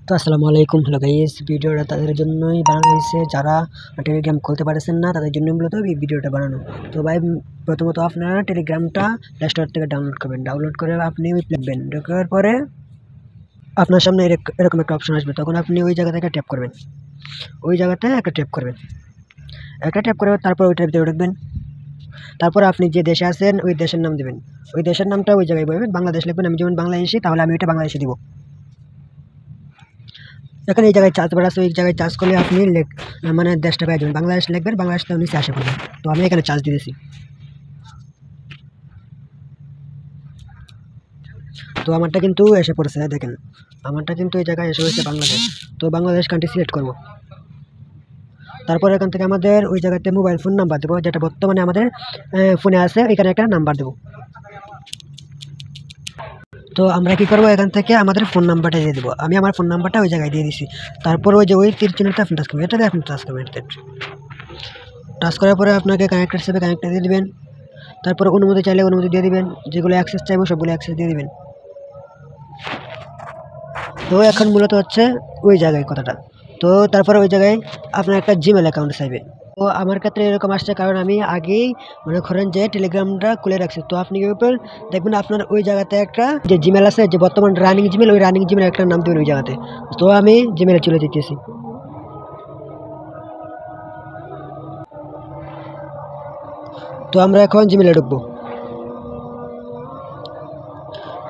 তো আসসালামু আলাইকুম। হ্যালো গাইস, ভিডিওটা তাদের জন্যই বানানো হয়েছে যারা টেলিগ্রাম খুলতে পারছেন না, তাদের জন্য মূলত এই ভিডিওটা বানানো। তো ভাই, প্রথমত আপনারা টেলিগ্রামটা প্লে স্টোর থেকে ডাউনলোড করবেন। ডাউনলোড করে আপনি লিখবেন, ঢোকার পরে আপনার সামনে এরকম একটা অপশন আসবে। তখন আপনি ওই জায়গা থেকে ট্যাপ করবেন, ওই জায়গাতে একটা ট্যাপ করবেন, একটা ট্যাপ করে তারপর ওইটার ভিতরে ঢুকবেন। তারপর আপনি যে দেশে আছেন ওই দেশের নাম দেবেন, ওই দেশের নামটা ওই জায়গায় বলবেন। বাংলাদেশ লিখবেন, আমি যেমন বাংলাদেশি, তাহলে আমি ওইটা বাংলাদেশে দিব। এখানে এই জায়গায় চার্জ বার আছে, ওই জায়গায় চার্জ করলে আপনি মানে দেশটা পেয়ে যাবেন। বাংলাদেশ লিখবেন, বাংলাদেশ তো নিচে আসে পড়বে। তো আমি এখানে চার্জ দিয়েছি। তো আমারটা কিন্তু এসে পড়েছে, দেখেন আমারটা কিন্তু এই জায়গায় এসে পড়েছে বাংলাদেশ। তো বাংলাদেশ কান্ট্রি সিলেক্ট করব। তারপর এখান থেকে আমাদের ওই জায়গাতে মোবাইল ফোন নাম্বার দেবো, যেটা বর্তমানে আমাদের ফোনে আছে। এখানে একটা নাম্বার দেবো। তো আমরা কী করবো, এখান থেকে আমাদের ফোন নাম্বারটা দিয়ে দেবো। আমি আমার ফোন নাম্বারটা ওই জায়গায় দিয়ে দিছি। তারপর ওই যে ওই তীর চিহ্নটা আপনি টাচ করবেন, এটাতে আপনি টাচ করবেন। টাচ করার পরে আপনাকে কানেক্ট হিসেবে কানেক্ট দিয়ে দেবেন। তারপর অনুমতি চাইলে অনুমতি দিয়ে দিবেন, যেগুলো অ্যাক্সেস চাইবো সবগুলো অ্যাক্সেস দিয়ে দিবেন। তো এখন মূলত হচ্ছে ওই জায়গায় কথাটা। তো তারপরে ওই জায়গায় আপনার একটা জিমেল অ্যাকাউন্ট চাইবে। তো আমার ক্ষেত্রে এরকম আসছে, কারণ আমি আগেই মনে করেন যে টেলিগ্রামটা খুলে রাখছি। তো আপনি দেখবেন আপনার ওই জায়গাতে একটা যে জিমেল আছে, যে বর্তমান রানিং জিমেল, ওই রানিং জিমেল একটা নাম দেবেন ওই জায়গাতে। তো আমি জিমেলে চলে যেতেছি। তো আমরা এখন জিমেলে ঢুকবো।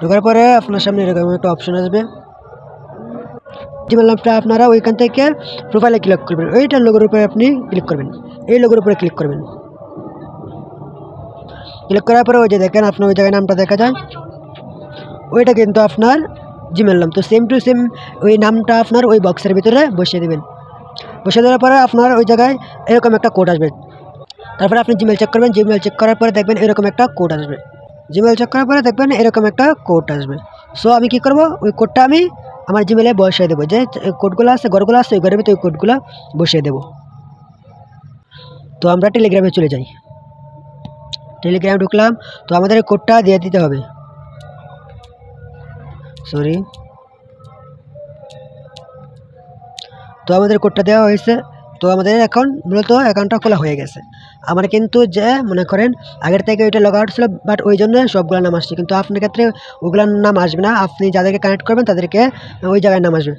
ঢোকার পরে আপনার সামনে এরকম একটা অপশন আসবে। জিমেল নামটা আপনারা ওইখান থেকে প্রোফাইলে ক্লিক করবেন, ওইটার লোগোর উপরে আপনি ক্লিক করবেন, এই লোগোর উপরে ক্লিক করবেন। ক্লিক করার পরে ওই যে দেখেন আপনার ওই জায়গায় নামটা দেখা যায়, ওইটা কিন্তু আপনার জিমেল নাম। তো সেম টু সেম ওই নামটা আপনার ওই বক্সের ভিতরে বসিয়ে দেবেন। বসিয়ে দেওয়ার পরে আপনার ওই জায়গায় এরকম একটা কোড আসবে। তারপরে আপনি জিমেল চেক করবেন, জিমেল চেক করার পরে দেখবেন এরকম একটা কোড আসবে। জিমেল চেক করার পরে দেখবেন এরকম একটা কোড আসবে। সো আমি কি করব, ওই কোডটা আমি আমার জিমেলে বসিয়ে দেবো। যে কোডগুলো আছে, ঘরগুলো আছে, ওই ঘরের ভিতরে ওই কোডগুলো বসিয়ে দেবো। তো আমরা টেলিগ্রামে চলে যাই। টেলিগ্রামে ঢুকলাম। তো আমাদের কোডটা দিয়ে দিতে হবে। সরি, তো আমাদের কোডটা দেওয়া হয়েছে। তো আমাদের এখন মূলত অ্যাকাউন্টটা খোলা হয়ে গেছে। আমার কিন্তু যে মনে করেন আগের থেকে ওইটা লগ আউট ছিল, বাট ওই জন্য সবগুলোর নাম আসছে। কিন্তু আপনার ক্ষেত্রে ওগুলোর নাম আসবে না, আপনি যাদেরকে কানেক্ট করবেন তাদেরকে ওই জায়গায় নাম আসবে।